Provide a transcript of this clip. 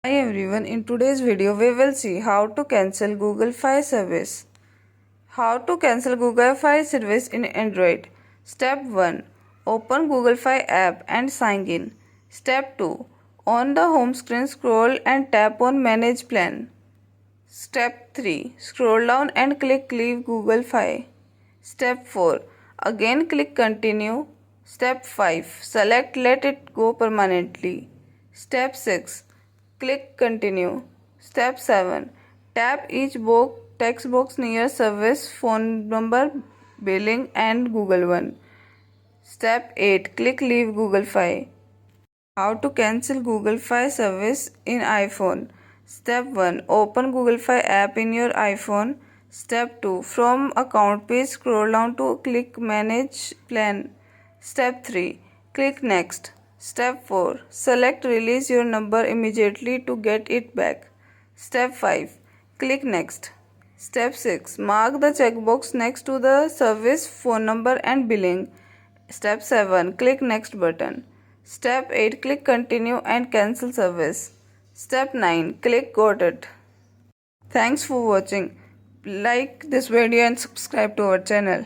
Hi everyone, in today's video we will see how to cancel Google Fi service. How to cancel Google Fi service in Android. Step 1. Open Google Fi app and sign in. Step 2. On the home screen scroll and tap on Manage Plan. Step 3. Scroll down and click Leave Google Fi. Step 4. Again click Continue. Step 5. Select Let it go permanently. Step 6. Click Continue. Step 7. Tap each text box near service, phone number, billing and Google One. Step 8. Click Leave Google Fi. How to cancel Google Fi service in iPhone. Step 1. Open Google Fi app in your iPhone. Step 2. From account page scroll down to click Manage Plan. Step 3. Click Next. Step 4. Select Release your number immediately to get it back. Step 5. Click Next. Step 6. Mark the checkbox next to the service, phone number and billing. Step 7. Click Next button. Step 8. Click Continue and cancel service. Step 9. Click Got it. Thanks for watching. Like this video and subscribe to our channel.